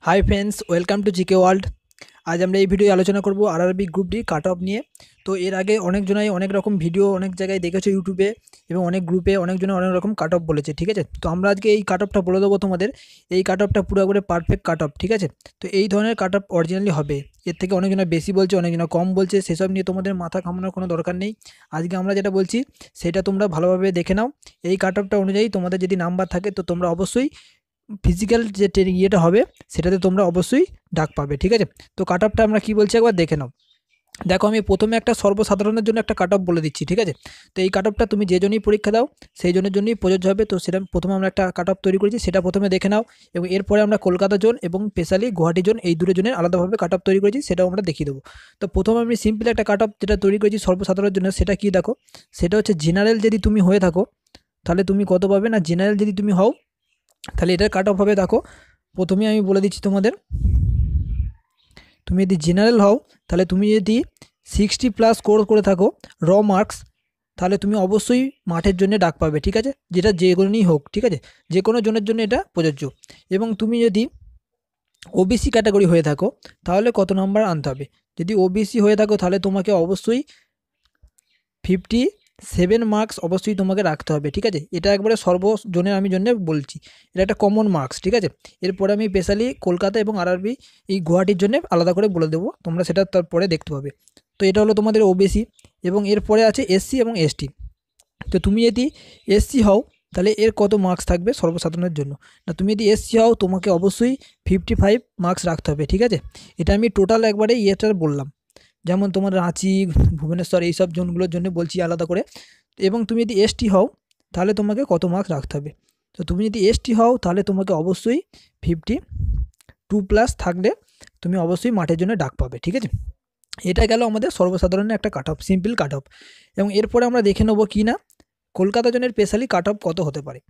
Hi friends, welcome to GK world. আজ আমরা এই ভিডিও আলোচনা করব RRB group D cut off নিয়ে। তো এর আগে অনেকজনাই অনেক রকম ভিডিও অনেক জায়গায় দেখেছো ইউটিউবে, এবং অনেক গ্রুপে অনেকজনে অনেক রকম কাট অফ বলেছে, ঠিক আছে। তো আমরা আজকে এই কাট অফটা বলে দেবো তোমাদের। এই কাট অফটা পুরোপুরি পারফেক্ট কাট অফ, ঠিক আছে। তো এই ধরনের কাট অফ অরিজিনালি হবে, এর থেকে অনেকজনা বেশি বলছে, অনেকজনা কম বলছে, সেসব নিয়ে তোমাদের মাথা ঘামানোর কোনো দরকার নেই। আজকে আমরা যেটা বলছি সেটা তোমরা ভালোভাবে দেখে নাও। এই কাট অফটা অনুযায়ী তোমাদের যদি নাম্বার থাকে তো তোমরা অবশ্যই ফিজিক্যাল যে ট্রেনিং ইয়েটা হবে সেটাতে তোমরা অবশ্যই ডাক পাবে, ঠিক আছে। তো কাট অফটা আমরা কী বলছি একবার দেখে নাও। দেখো, আমি প্রথমে একটা সর্বসাধারণের জন্য একটা কাট অফ বলে দিচ্ছি, ঠিক আছে। তো এই কাট অফটা তুমি যে জন্যই পরীক্ষা দাও সেই জনের জন্যই প্রযোজ্য হবে। তো সেটা প্রথমে আমরা একটা কাট অফ তৈরি করেছি, সেটা প্রথমে দেখে নাও। এবং এরপরে আমরা কলকাতা জোন এবং স্পেশালি গুয়াহাটি জোন, এই দুটো জোনের আলাদাভাবে কাট অফ তৈরি করেছি, সেটাও আমরা দেখিয়ে দেবো। তো প্রথমে আমি সিম্পল একটা কাট অফ যেটা তৈরি করেছি সর্বসাধারণের জন্য, সেটা কি দেখো, সেটা হচ্ছে জেনারেল যদি তুমি হয়ে থাকো তাহলে তুমি কত পাবে না, জেনারেল যদি তুমি হও তাহলে এটার কাট অফ হবে। দেখো, প্রথমেই আমি বলে দিচ্ছি তোমাদের, তুমি যদি জেনারেল হও তাহলে তুমি যদি 60+ স্কোর করে থাকো র মার্কস, তাহলে তুমি অবশ্যই মাঠের জন্য ডাক পাবে, ঠিক আছে। যেটা যে কোনোই হোক, ঠিক আছে, যে কোনো জনের জন্য এটা প্রযোজ্য। এবং তুমি যদি ওবিসি ক্যাটাগরি হয়ে থাকো তাহলে কত নাম্বার আনতে হবে, যদি ওবিসি হয়ে থাকো তাহলে তোমাকে অবশ্যই 57 মার্কস অবশ্যই তোমাকে রাখতে হবে, ঠিক আছে। এটা একবারে সর্বজনের আমি জন্য বলছি, এটা একটা কমন মার্কস, ঠিক আছে। এরপরে আমি স্পেশালি কলকাতা এবং আরআরবি এই গুয়াহাটির জন্য আলাদা করে বলে দেবো, তোমরা সেটা তারপরে দেখতে পাবে। তো এটা হলো তোমাদের ওবিসি। এবং এরপরে আছে এসসি এবং এসটি। তো তুমি যদি এসসি হও তাহলে এর কত মার্কস থাকবে সর্বসাধারণের জন্য, না তুমি যদি এসসি হও তোমাকে অবশ্যই 55 মার্কস রাখতে হবে, ঠিক আছে। এটা আমি টোটাল একবারে ইয়েটা বললাম, যেমন তোমার রাঁচি, ভুবনেশ্বর, এইসব জোনগুলোর জন্য বলছি আলাদা করে। এবং তুমি যদি এসটি হও তাহলে তোমাকে কত মার্কস রাখতে হবে। তো তুমি যদি এসটি হও তাহলে তোমাকে অবশ্যই 52+ থাকলে তুমি অবশ্যই মাঠের জন্য ডাক পাবে, ঠিক আছে। এটা গেল আমাদের সর্বসাধারণের একটা cut off, simple cut off. এবং এরপরে আমরা দেখে নেবো কি না কলকাতা জনের স্পেশালি কাট অফ কত হতে পারে।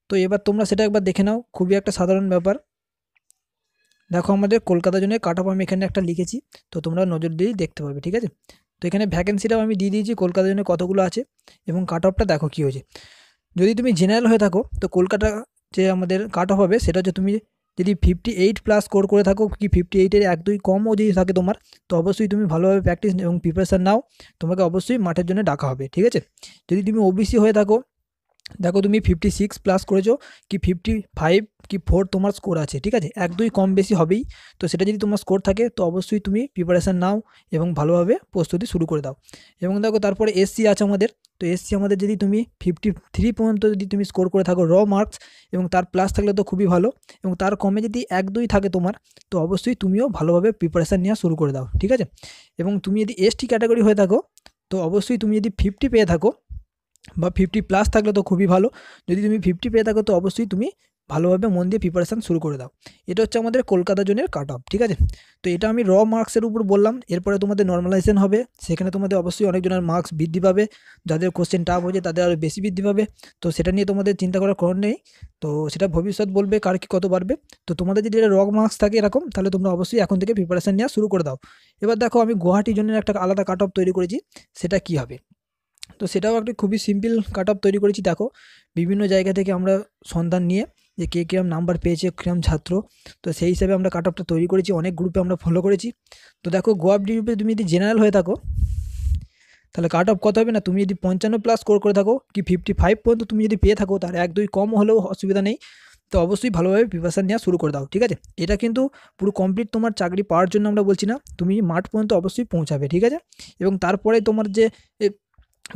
তো এবার তোমরা সেটা একবার দেখে নাও, খুবই একটা সাধারণ ব্যাপার। দেখো, আমাদের কলকাতা জনের কাট অফ আমি এখানে একটা লিখেছি, তো তোমরা নজর দিয়েই দেখতে পাবে, ঠিক আছে। তো এখানে ভ্যাকেন্সিটাও আমি দিয়ে দিয়েছি কলকাতা জন্য কতগুলো আছে, এবং কাট অফটা দেখো কী হয়েছে। যদি তুমি জেনারেল হয়ে থাকো তো কলকাতা যে আমাদের কাট অফ হবে সেটা হচ্ছে তুমি যদি 58+ স্কোর করে থাকো, কি 58-এর 1-2 কমও যদি থাকে তোমার, তো অবশ্যই তুমি ভালোভাবে প্র্যাকটিস এবং প্রিপারেশান নাও, তোমাকে অবশ্যই মাঠের জন্য ডাকা হবে, ঠিক আছে। যদি তুমি ওবিসি হয়ে থাকো, দেখো তুমি 56+ করেছো, কি 55 কি 4 তোমার স্কোর আছে, ঠিক আছে, 1-2 কম বেশি হবেই। তো সেটা যদি তোমার স্কোর থাকে তো অবশ্যই তুমি প্রিপারেশান নাও এবং ভালোভাবে প্রস্তুতি শুরু করে দাও। এবং দেখো তারপরে এসসি আছে আমাদের। তো এসসি আমাদের যদি তুমি 53 পর্যন্ত যদি তুমি স্কোর করে থাকো র মার্কস, এবং তার প্লাস থাকলে তো খুবই ভালো, এবং তার কমে যদি 1-2 থাকে তোমার, তো অবশ্যই তুমিও ভালোভাবে প্রিপারেশান নেওয়া শুরু করে দাও, ঠিক আছে। এবং তুমি যদি এসটি ক্যাটাগরি হয়ে থাকো তো অবশ্যই তুমি যদি 50 পেয়ে থাকো বা 50+ থাকলে তো খুবই ভালো। যদি তুমি 50 পেয়ে থাকো তো অবশ্যই তুমি ভালোভাবে মন দিয়ে প্রিপারেশান শুরু করে দাও। এটা হচ্ছে আমাদের কলকাতা জোনের কাট অফ, ঠিক আছে। তো এটা আমি র মার্কসের উপর বললাম। এরপরে তোমাদের নর্মালাইজেশন হবে, সেখানে তোমাদের অবশ্যই অনেকজনের মার্কস বৃদ্ধি পাবে, যাদের কোশ্চেন টাফ হয়েছে তাদের আরও বেশি বৃদ্ধি পাবে। তো সেটা নিয়ে তোমাদের চিন্তা করার কারণ নেই, তো সেটা ভবিষ্যৎ বলবে কার কী কত বাড়বে। তো তোমাদের যদি এটা র মার্কস থাকে এরকম, তাহলে তোমরা অবশ্যই এখন থেকে প্রিপারেশান নেওয়া শুরু করে দাও। এবার দেখো, আমি গুয়াহাটি জোনের একটা আলাদা কাট অফ তৈরি করেছি, সেটা কী হবে। তো সেটাও একটা খুবই সিম্পল কাট অফ তৈরি করেছি। দেখো, বিভিন্ন জায়গা থেকে আমরা সন্ধান নিয়ে যে কে কীরকম নাম্বার পেয়েছে, কীরকম ছাত্র, তো সেই হিসাবে আমরা কাট অফটা তৈরি করেছি, অনেক গ্রুপে আমরা ফলো করেছি। তো দেখো, গোয়াবডি গ্রুপে তুমি যদি জেনারেল হয়ে থাকো তাহলে কাট অফ কত হবে না, তুমি যদি 55+ স্কোর করে থাকো, কি 55 পর্যন্ত তুমি যদি পেয়ে থাকো, তার 1-2 কম হলেও অসুবিধা নেই। তো অবশ্যই ভালোভাবে প্রিপারেশান নেওয়া শুরু করে দাও, ঠিক আছে। এটা কিন্তু পুরো কমপ্লিট তোমার চাকরি পাওয়ার জন্য আমরা বলছি না, তুমি মাঠ পর্যন্ত অবশ্যই পৌঁছাবে, ঠিক আছে। এবং তারপরে তোমার যে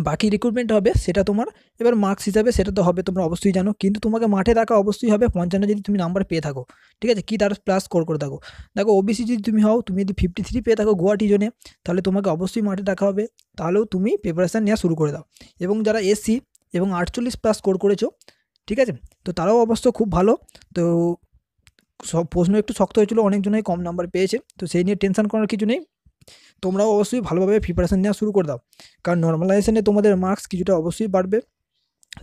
বাকি রিক্রুটমেন্ট হবে সেটা তোমার এবার মার্কস হিসাবে সেটা তো হবে, তোমরা অবশ্যই জানো, কিন্তু তোমাকে মাঠে রাখা অবশ্যই হবে 55 যদি তুমি নাম্বার পেয়ে থাকো, ঠিক আছে, কি তার প্লাস স্কোর করে থাকো। দেখো, ওবিসি যদি তুমি হও, তুমি যদি 53 পেয়ে থাকো গুয়াহাটি জোনে, তাহলে তোমাকে অবশ্যই মাঠে রাখা হবে, তাহলেও তুমি প্রিপারেশান নেওয়া শুরু করে দাও। এবং যারা এসসি এবং 48+ স্কোর করেছো, ঠিক আছে, তো তারাও অবশ্য খুব ভালো। তো সব প্রশ্ন একটু শক্ত হয়েছিল, অনেকজনই কম নাম্বার পেয়েছে, তো সেই নিয়ে টেনশন করার কিছু নেই। তোমরাও অবশ্যই ভালোভাবে প্রিপারেশান নেওয়া শুরু করে দাও, কারণ নর্মালাইজেশনে তোমাদের মার্কস কিছুটা অবশ্যই বাড়বে,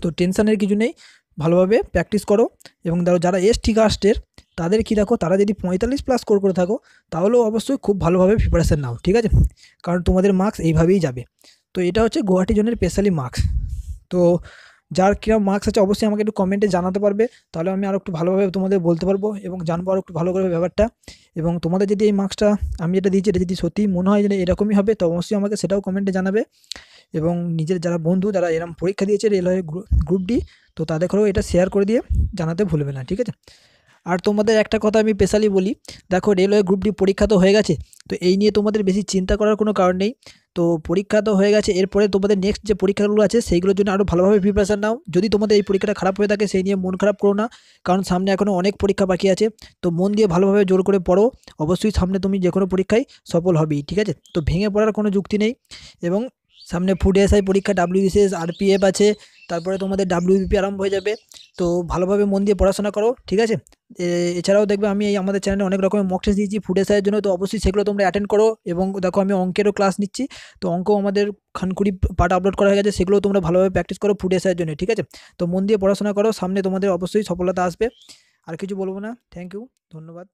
তো টেনশনের কিছু নেই। ভালোভাবে প্র্যাকটিস করো। এবং ধরো যারা এসটি কাস্টের তাদের কি দেখো, তারা যদি 45+ স্কোর করে থাকো তাহলেও অবশ্যই খুব ভালোভাবে প্রিপারেশান নাও, ঠিক আছে, কারণ তোমাদের মার্কস এইভাবেই যাবে। তো এটা হচ্ছে গুয়াহাটি জোনের স্পেশালি মার্কস। তো যার কিরকম মার্কস আছে অবশ্যই আমাকে একটু কমেন্টে জানাতে পারবে, তাহলে আমি আরও একটু ভালোভাবে তোমাদের বলতে পারবো এবং জানবো আরও একটু ভালো করে ব্যাপারটা। এবং তোমাদের যদি এই মার্কসটা আমি যেটা দিয়েছি এটা যদি সত্যিই মনে হয় যে এরকমই হবে, তো অবশ্যই আমাকে সেটাও কমেন্টে জানাবে। এবং নিজের যারা বন্ধু যারা এরকম পরীক্ষা দিয়েছে রেলওয়ে গ্রুপ ডি, তো তাদেরকেও এটা শেয়ার করে দিয়ে জানাতে ভুলবে না, ঠিক আছে। আর তোমাদের একটা কথা আমি স্পেশালি বলি, দেখো রেলওয়ে গ্রুপ ডি পরীক্ষা তো হয়ে গেছে, তো এই নিয়ে তোমাদের বেশি চিন্তা করার কোনো কারণ নেই। তো পরীক্ষা তো হয়ে গেছে, এরপরে তোমাদের নেক্সট যে পরীক্ষাগুলো আছে সেইগুলোর জন্য আরও ভালোভাবে প্রিপারেশান নাও। যদি তোমাদের এই পরীক্ষাটা খারাপ হয়ে থাকে সেই নিয়ে মন খারাপ করো না, কারণ সামনে এখনও অনেক পরীক্ষা বাকি আছে। তো মন দিয়ে ভালোভাবে জোর করে পড়ো, অবশ্যই সামনে তুমি যে কোনো পরীক্ষায় সফল হবেই, ঠিক আছে। তো ভেঙে পড়ার কোনো যুক্তি নেই। এবং সামনে ফুড এসআই পরীক্ষা, ডাব্লিউবিসিএস, আরপিএফ আছে, তারপরে তোমাদের ডাব্লিউবিপি আরম্ভ হয়ে যাবে। তো ভালোভাবে মন দিয়ে পড়াশোনা করো, ঠিক আছে। এছাড়াও দেখবে আমি এই আমাদের চ্যানেলে অনেক রকমের মক টেস্ট দিয়েছি ফুড এসআইয়ের জন্য, তো অবশ্যই সেগুলো তোমরা অ্যাটেন্ড করো। এবং দেখো আমি অঙ্কেরও ক্লাস নিচ্ছি, তো অঙ্ক আমাদের খানকুড়ি পার্ট আপলোড করা হয়ে গেছে, সেগুলো তোমরা ভালোভাবে প্র্যাকটিস করো ফুড এসআইয়ের জন্য, ঠিক আছে। তো মন দিয়ে পড়াশোনা করো, সামনে তোমাদের অবশ্যই সফলতা আসবে। আর কিছু বলবো না, থ্যাংক ইউ, ধন্যবাদ।